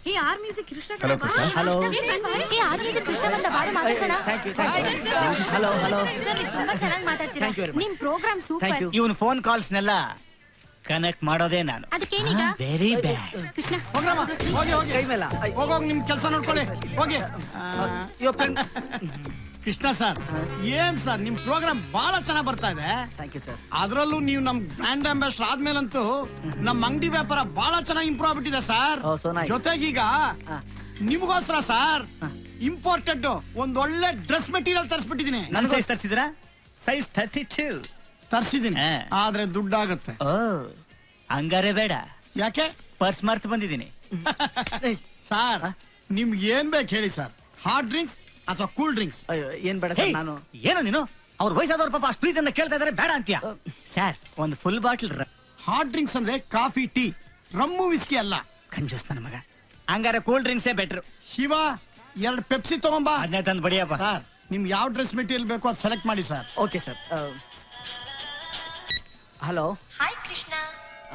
ಹೇ R music Krishna hello hello hey R music Krishna ಬಂದ ಬಾರ ಮಾತಾಡೋಣ ಹಲೋ ಹಲೋ ಸರ್ ನೀವು ತುಂಬಾ ಚೆನ್ನಾಗಿ ಮಾತಾಡ್ತೀರಾ ನಿಮ್ಮ ಪ್ರೋಗ್ರಾಮ್ ಸೂಪರ್ ಇವನು ಫೋನ್ ಕಾಲ್ಸ್ನೆಲ್ಲ ಕನೆಕ್ಟ್ ಮಾಡೋದೇ ನಾನು ಅದಕ್ಕೇನೀಗ ವೆರಿ ಬ್ಯಾಡ್ ಕೃಷ್ಣ ಹೋಗಿ ಕೈ ಮೇಲೆ ಹೋಗೋಗಿ ನಿಮ್ ಕೆಲಸ ನೋಡ್ಕೊಳ್ಳಿ ಹೋಗಿ ಕೃಷ್ಣ ಸರ್ ಏನ್ ಸರ್ ನಿಮ್ ಪ್ರೋಗ್ರಾಮ್ ಬಹಳ ಚೆನ್ನಾಗಿ ಬರ್ತಾ ಇದೆ. Thank you sir. ಅದ್ರಲ್ಲೂ ನೀವು ನಮ್ ಬ್ರ್ಯಾಂಡ್ ಅಂಬಾಸಿಡರ್ ಆದ್ಮೇಲಂತೂ ನಮ್ ಅಂಗಡಿ ವ್ಯಾಪಾರ ಬಹಳ ಚೆನ್ನಾಗಿ ಇಂಪ್ರೂವ್ ಆಗ್ಬಿಟ್ಟಿದೆ ಸರ್. ಜೊತೆಗೀಗ ನಿಮಗೋಸ್ಕರ ಸರ್ ಇಂಪೋರ್ಟೆಡ್ ಒಂದ್ ಒಳ್ಳೆ ಡ್ರೆಸ್ ಮೆಟೀರಿಯಲ್ ತರಿಸ್ಬಿಟ್ಟಿದೀನಿ. ನನ್ನ ಸೈಜ್ ತರಿಸಿದ್ರಾ? ಸೈಜ್ 32 ತರಿಸಿದೀನಿ, ಆದ್ರೆ ದುಡ್ಡಾಗುತ್ತೆ. ಹಂಗಾರೆ ಬೇಡ. ಯಾಕೆ? ಪರ್ಸ್ ಮರ್ತು ಬಂದಿದ್ದೀನಿ. ಸರ್ ನಿಮ್ಗೆ ಏನ್ ಬೇಕು ಹೇಳಿ ಸರ್, ಹಾಟ್ ಡ್ರಿಂಕ್ಸ್ ಅಥವಾ ಕೂಲ್ ಡ್ರಿಂಕ್ಸ್? ಏನ್ ಬೇಡ ಸರ್. ನಾನು ಏನೋ ನೀನು ಅವ್ರ ವಯಸ್ಸಾದವ್ರ ಪಾಪ ಅಷ್ಟು ಪ್ರೀತಿಯಿಂದ ಕೇಳ್ತಾ ಇದಾರೆ, ಬೇಡ ಅಂತೀಯ? ಸರ್ ಒಂದು ಫುಲ್ ಬಾಟಲ್ ಹಾಟ್ ಡ್ರಿಂಕ್ಸ್ ಅಂದ್ರೆ ಕಾಫಿ ಟೀ, ರಮ್ಮು ವಿಸ್ಕಿ ಅಲ್ಲ. ಕಂಜೂಸ್ ನನ್ನ ಮಗ. ಹಂಗಾರೆ ಕೂಲ್ ಡ್ರಿಂಕ್ಸೇ ಬೆಟ್ರು. ಶಿವ 2 ಪೆಪ್ಸಿ ತಗೊಂಬಾ. ಅದನ್ನೇ ತಂದು ಬಡಿಯಪ್ಪ. ಸರ್ ನಿಮ್ಗೆ ಯಾವ ಡ್ರೆಸ್ ಮೆಟೀರಿಯಲ್ ಬೇಕು ಅದು ಸೆಲೆಕ್ಟ್ ಮಾಡಿ sir. Okay sir. Hello hi Krishna.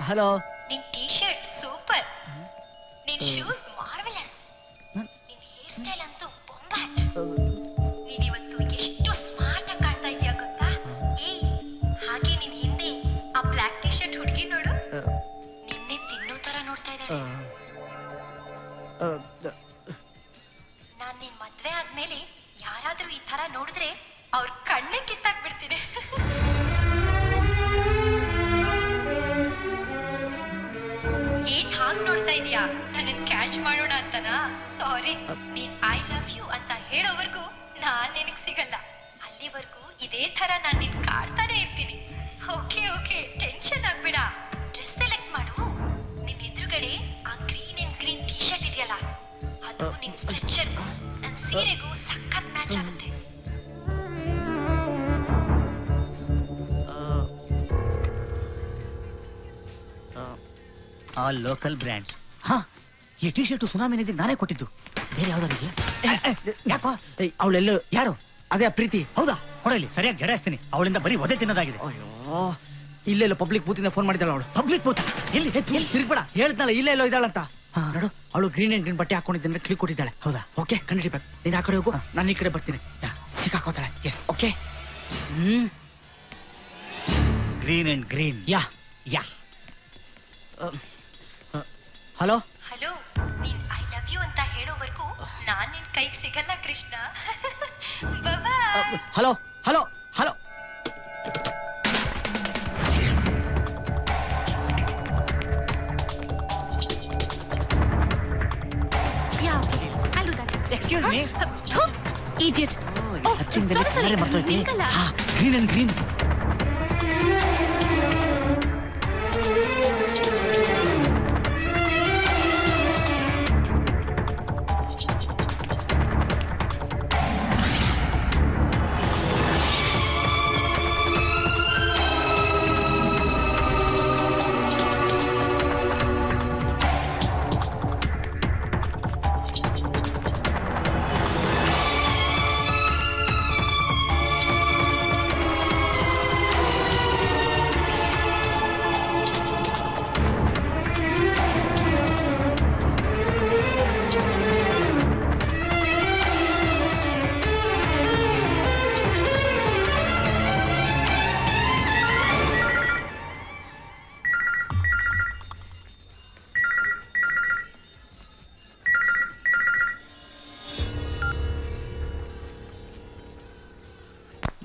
Hello. ನಿನ್ ಟೀ ಶರ್ಟ್ ಸೂಪರ್, ನಿನ್ ಶೂಸ್ ಮಾರ್ವೆಲಸ್, ನಿನ್ ಹೇರ್ ಸ್ಟೈಲ್ ಅಂತೂ ಬೊಂಬಾಟ್. ನೀನ್ ಇವತ್ತು ಎಷ್ಟು ಸ್ಮಾರ್ಟ್ ಆಗಿ ಕಾಣ್ತಾ ಇದೀಯ ಗೊತ್ತಾ? ಏಯ್ ಹಾಗೆ ನಿನ್ ಹಿಂದೆ ಆ ಬ್ಲಾಕ್ ಟೀ ಶರ್ಟ್ ಹುಡುಗಿ ನೋಡು, ನಿನ್ನೆ ತಿನ್ನೋ ತರ ನೋಡ್ತಾ ಇದ್ದಾಳೆ. ನಾನ್ ನಿನ್ ಮದ್ವೆ ಆದ್ಮೇಲೆ ಯಾರಾದ್ರೂ ಈ ತರ ನೋಡಿದ್ರೆ ಅವ್ರ ಕಣ್ಣೇ ಕಿತ್ತಾಕ್ಬಿಡ್ತೀನಿ. ಏನ್ ಹಾಗೆ ನೋಡ್ತಾ ಇದೀಯಾ? ನನ್ನನ್ ಕ್ಯಾಚ್ ಮಾಡೋಣ ಅಂತನಾ? ಸಾರಿ, ನೀನ್ ಐ ಲವ್ ಯು ಅಂತ ಹೇಳೋವರೆಗೂ ನಾನ್ ನಿನಗ್ ಸಿಗಲ್ಲ. ಅಲ್ಲಿವರೆಗೂ ಇದೇ ತರ ನಾನ್ ನಿನ್ ಕಾಡ್ತಾನೆ ಇರ್ತೀನಿ. ಓಕೆ ಓಕೆ, ಟೆನ್ಷನ್ ಆಗ್ಬೇಡ. ಡ್ರೆಸ್ ಸೆಲೆಕ್ಟ್ ಮಾಡು. ನಿನ್ ಎದುರುಗಡೆ ಆ green and green T shirt ಇದೆಯಲ್ಲ, ಅದು ನಿನ್ ಸ್ಟ್ರೆಚರ್ಗೂ ನನ್ ಸೀರೆಗೂ ಸಖತ್ ಮ್ಯಾಚ್ ಆಗುತ್ತೆ. All local brands. ಹಾ, ಈ ಟಿ ಶರ್ಟ್ ಸುನಾಮಿನಿಗೆ ನಾನೇ ಕೊಟ್ಟಿದ್ದು. ಬೇರೆ ಯಾವ್ದಾರು ಯಾಕೋ? ಅವಳೆಲ್ಲ ಯಾರು? ಅದೇ ಪ್ರೀತಿ. ಹೌದಾ? ಕೊಡಲಿ, ಸರಿಯಾಗಿ ಜಡಾಯಿಸ್ತೀನಿ. ಅವಳಿಂದ ಬರೀ ಒದೆ ತಿನ್ನೋದಾಗಿದೆ. ಅಯ್ಯೋ, ಇಲ್ಲೆಲ್ಲ ಪಬ್ಲಿಕ್ ಬೂತಿಂದ ಫೋನ್ ಮಾಡಿದ್ದಾಳೆ ಅವಳು. ಪಬ್ಲಿಕ್ ಬೂತ? ಎಲ್ಲಿ? ತಿರ್ಗ್ಬೇಡ, ಹೇಳ್ದಲ್ಲ ಇಲ್ಲೇ ಎಲ್ಲೋ ಇದ್ದಾಳಂತ. ನೋಡು, ಅವಳು ಗ್ರೀನ್ ಅಂಡ್ ಗ್ರೀನ್ ಬಟ್ಟೆ ಹಾಕೊಂಡಿದ್ದೆ ಕ್ಲಿಕ್ ಕೊಟ್ಟಿದ್ದಾಳೆ. ಹೌದಾ? ಓಕೆ, ಕಂಡಿಡ್ಬೇಕು. ನೀನ್ ಆ ಕಡೆ ಹೋಗು, ನಾನು ಈ ಕಡೆ ಬರ್ತೀನಿ. ಸಿಕ್ಕಾಕೋತಾಳೆ. Yes, okay. Green and green. Yeah yeah. Hello hello, ನೀನ್ ಐ ಲವ್ ಯು ಅಂತ ಹೇಳೋವರೆಗೂ ನಾನ್ ನಿನ್ ಕೈಗೆ ಸಿಗಲ್ಲ Krishna. Bye. Hello hello hello. Excuse me. Idiot. Searching ದಲ್ಲಿ ಮರ್ತೋಯ್ತಿ. ಹಾ, ಗ್ರೀನ್ ಅಂಡ್ ಗ್ರೀನ್.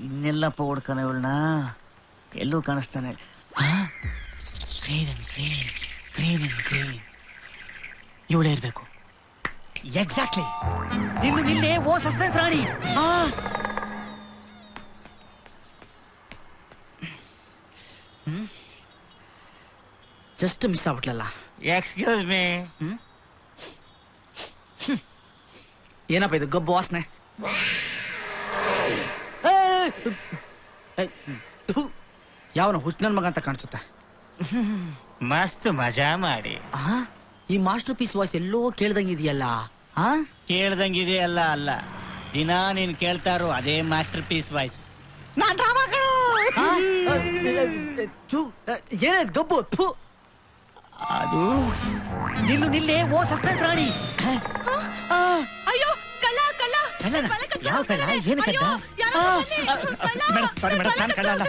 ಇನ್ನೆಲ್ಲಪ್ಪ ಹುಡ್ಕನ ಇವಳನ್ನ, ಎಲ್ಲೂ ಕಾಣಿಸ್ತಾನೆ. Green and green, green and green. ಇವಳೇ ಇರ್ಬೇಕು. ಎಕ್ಸಾಕ್ಟ್ಲಿ. ನಿನ್ನೆ ಓ ಸಸ್ಪೆನ್ಸ್ ರಾಣಿ. Just miss ಆಗ್ಬಿಟ್ಲಲ್ಲ. Excuse me. ಏನಪ್ಪ ಇದು ಗಬ್ಬು ವಾಸನೆ? ಯಾವನ ಹುಚ್ಚನನ್ ಮಗ ಅಂತ ಕಾಣಿಸುತ್ತೆ. ಮಸ್ತ್ ಮಜಾ ಮಾಡಿ. ಈ ಮಾಸ್ಟರ್ ಪೀಸ್ ವಾಯ್ಸ್ ಎಲ್ಲೋ ಕೇಳ್ದಂಗಿದೆಯಲ್ಲ. ಕೇಳ್ದಂಗಿದೆ ಅಲ್ಲ ಅಲ್ಲ, ದಿನ ನೀನ್ ಕೇಳ್ತಾರೋ ಅದೇ ಮಾಸ್ಟರ್ ಪೀಸ್ ವಾಯ್ಸ್. ನಾನ್ ಏನ ಗಬ್ಬು? ಅದು ನಿಲ್ಲೇ ಓ ಸಸ್ಪೆನ್ಸ್ ರಾಣಿ. ಅಯ್ಯೋ ಕಳ್ಳ ಕಳ್ಳ ಕಳ್ಳನ? ಯಾವ ಕಳ್ಳ? ಏನು ಕಳ್ಳ? ಮೇಡಮ್ ಸಾರಿ ಮೇಡಮ್, ನಾನು ಕಳ್ಳ ಅಲ್ಲ.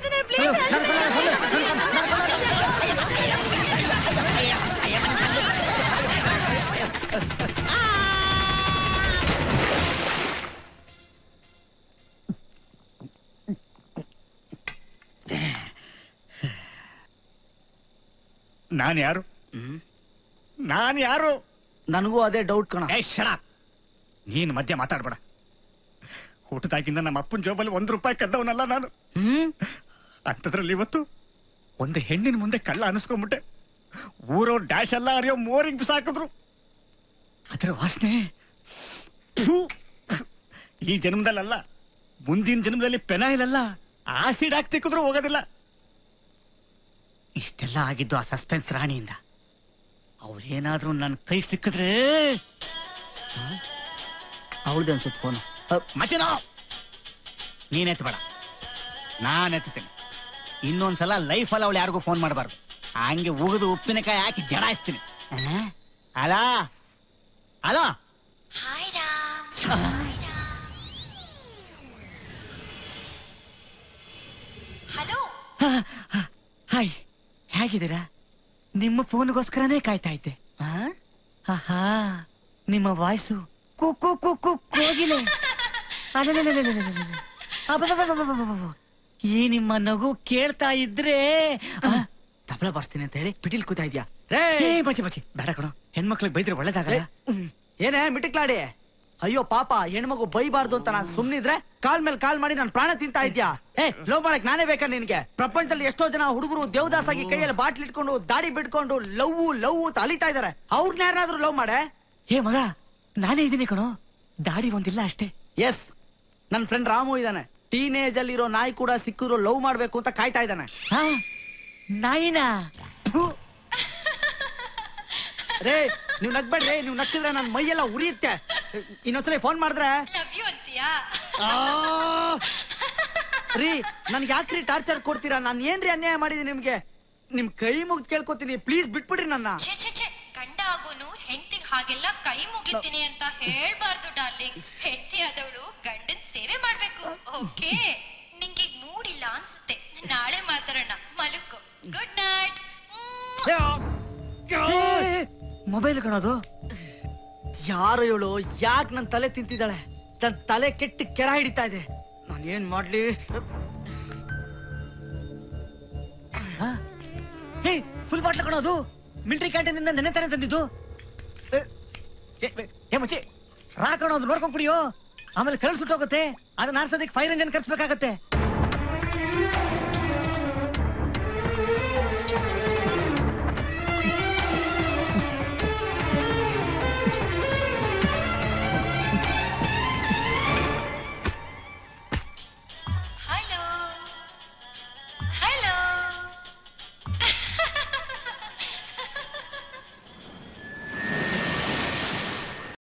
ನಾನು ಯಾರು? ನಾನು ಯಾರು? ನನಗೂ ಅದೇ ಡೌಟ್ ಕಣ. ನೀನು ಮಧ್ಯ ಮಾತಾಡ್ಬೇಡ. ಹುಟ್ಟದಾಗಿಂದ ನಮ್ಮ ಅಪ್ಪನ ಜೋಬಲ್ಲಿ ₹1 ಕದ್ದವನಲ್ಲ ನಾನು. ಅಂಥದ್ರಲ್ಲಿ ಇವತ್ತು ಒಂದು ಹೆಣ್ಣಿನ ಮುಂದೆ ಕಳ್ಳ ಅನಿಸ್ಕೊಂಡ್ಬಿಟ್ಟೆ. ಊರವ್ರು ಡ್ಯಾಶ್ ಎಲ್ಲ ಅರಿಯೋ ಮೋರಿಗೆ ಬಿಸಾಕಿದ್ರು. ಅದರ ವಾಸನೆ ಈ ಜನ್ಮದಲ್ಲ, ಮುಂದಿನ ಜನ್ಮದಲ್ಲಿ ಪೆನಾಯಿಲ್ ಅಲ್ಲ, ಆಸಿಡ್ ಹಾಕಿ ತಿಕ್ಕಿದ್ರು ಹೋಗೋದಿಲ್ಲ. ಇಷ್ಟೆಲ್ಲ ಆಗಿದ್ದು ಆ ಸಸ್ಪೆನ್ಸ್ ರಾಣಿಯಿಂದ. ಅವಳೇನಾದ್ರೂ ನನ್ನ ಕೈ ಸಿಕ್ಕಿದ್ರೆ ಅವಳದೇ ಅನ್ಸುತ್ತೆ ಫೋನು. ಮಚನೋ ನೀನೆತ್ತಬೇಡ, ನಾನು ಎತ್ತುತ್ತೇನೆ. ಇನ್ನೊಂದ್ಸಲ ಲೈಫಲ್ಲಿ ಅವಳು ಯಾರಿಗೂ ಫೋನ್ ಮಾಡಬಾರ್ದು. ಹಂಗೆ ಉಗಿದು ಉಪ್ಪಿನಕಾಯಿ ಹಾಕಿ ಜಡಾಯಿಸ್ತೀನಿ. ಅಲಾ ಅಲಾ ಹಾಯ್ ರಾಮ್. ಹಲೋ. ಹಾಯ್, ಹೇಗಿದ್ದೀರಾ? ನಿಮ್ಮ ಫೋನ್ಗೋಸ್ಕರನೇ ಕಾಯ್ತಾ ಇದ್ದೆ. ಆಹಾ, ನಿಮ್ಮ ವಾಯ್ಸು ಕುಕ್ಕು ಕುಕ್ಕು ಕೋಗಿಲೆ. ಈ ನಿಮ್ಮ ನಗು ಕೇಳ್ತಾ ಇದ್ರೆ ತಬಲ ಬಾರಿಸ್ತೀನಿ ಅಂತ ಹೇಳಿ ಪಿಟೀಲ್ ಕೂತಾ ಇದ್ಯಾ? ಬಚ್ಚಿ ಬಚ್ಚಿ ಬೇಡ ಕಣೋ, ಹೆಣ್ಮಕ್ಳಿಗೆ ಬೈದ್ರೆ ಒಳ್ಳೇದಾಗಲ್ಲ. ಏನೇ ಮಿಟಿಕ್ಲಾಡಿ? ಅಯ್ಯೋ ಪಾಪ, ಹೆಣ್ಮಗು ಬೈಬಾರ್ದು ಅಂತ ನಾನು ಸುಮ್ನಿದ್ರೆ ಕಾಲ್ ಮೇಲೆ ಕಾಲ್ ಮಾಡಿ ನಾನು ಪ್ರಾಣ ತಿಂತಾ ಇದ್ಯಾ? ಲವ್ ಮಾಡಕ್ ನಾನೇ ಬೇಕಾ ನಿನ್ಗೆ? ಪ್ರಪಂಚದಲ್ಲಿ ಎಷ್ಟೋ ಜನ ಹುಡುಗರು ದೇವದಾಸಾಗಿ ಕೈಯಲ್ಲಿ ಬಾಟ್ಲಿ ಇಟ್ಕೊಂಡು ದಾಡಿ ಬಿಟ್ಕೊಂಡು ಲವ್ ಲವ್ ಅಂತ ಅಲಿತಾ ಇದಾರೆ. ಅವ್ರನ್ನ ಯಾರಾದ್ರೂ ಲವ್ ಮಾಡೆ? ಮಗ, ನಾನೇ ಇದ್ದೀನಿ ಕಣೋ, ದಾಡಿ ಒಂದಿಲ್ಲ ಅಷ್ಟೇ. ಎಸ್, ನನ್ನ ಫ್ರೆಂಡ್ ರಾಮು ಇದ್ದಾನೆ. ಟೀನೇಜ್ ಅಲ್ಲಿ ಇರೋ ನಾಯಿ ಕೂಡ ಸಿಕ್ಕಿದ್ರು ಲವ್ ಮಾಡ್ಬೇಕು ಅಂತ ಕಾಯ್ತಾ ಇದ್ದಾನೆ. ನಾಯಿನಾ? ರೇ, ನೀವ್ ನಗ್ಬೇಡ್ರಿ. ನೀವ್ ನಕ್ಕಿದ್ರೆ ನನ್ ಮೈಯೆಲ್ಲ ಉರಿಯುತ್ತೆ. ಇನ್ನೊಂದ್ಸಲ ಫೋನ್ ಮಾಡಿದ್ರೆ ಲವ್ ಯು ಅಂತೀಯಾ? ರೀ, ನನ್ಗೆ ಯಾಕ್ರಿ ಟಾರ್ಚರ್ ಕೊಡ್ತೀರಾ? ನಾನು ಏನ್ರಿ ಅನ್ಯಾಯ ಮಾಡಿದೀನಿ ನಿಮ್ಗೆ? ನಿಮ್ ಕೈ ಮುಗ್ದು ಕೇಳ್ಕೊತೀನಿ, ಪ್ಲೀಸ್ ಬಿಟ್ಬಿಡ್ರಿ ನನ್ನ. ಗಂಡ ಆಗೋನು ಹೆಂಡತಿಗೆ ಹಾಗೆಲ್ಲ ಕೈ ಮುಗಿತೀನಿ ಅಂತ ಹೇಳ್ಬಾರ್ದು ಡಾರ್ಲಿಂಗ್. ಹೆಂಡತಿ ಆದವಳು ಗಂಡನ್ ಸೇವೆ ಮಾಡ್ಬೇಕು. ಓಕೆ, ನಿಂಗೆ ಮೂಡಿಲ್ಲ ಅನ್ಸುತ್ತೆ, ನಾಳೆ ಮಾತಾಡೋಣ. ಮಲಕ್ಕೋ. Good night. ಮೊಬೈಲ್ ಕಣೋದು. ಯಾರು ಹೇಳು? ಯಾಕೆ ನನ್ ತಲೆ ತಿಂತಿದ್ದಾಳೆ? ತನ್ ತಲೆ ಕೆಟ್ಟ ಕೆರ ಹಿಡಿತಾ ಇದೆ. ನಾನು ಏನ್ ಮಾಡ್ಲಿ? ಫುಲ್ ಬಾಟ್ಲ್ ಕಣೋದು. ಮಿಲಿಟರಿ ಕ್ಯಾಂಟೀನ್ ಇಂದ ನೆನೆ ತಾನೇ ತಂದಿದ್ದು. ಮುಚ್ಚಿ ರಾ ಕಣೋದು, ನೋಡ್ಕೊಂಡ್ ಕುಡಿಯೋ. ಆಮೇಲೆ ಕರಳು ಸುಟ್ಟೋಗುತ್ತೆ. ಅದನ್ನ ಆರ್ಸೋದಕ್ಕೆ ಫೈರ್ ಇಂಜನ್ ಕರ್ಸ್ಬೇಕಾಗತ್ತೆ.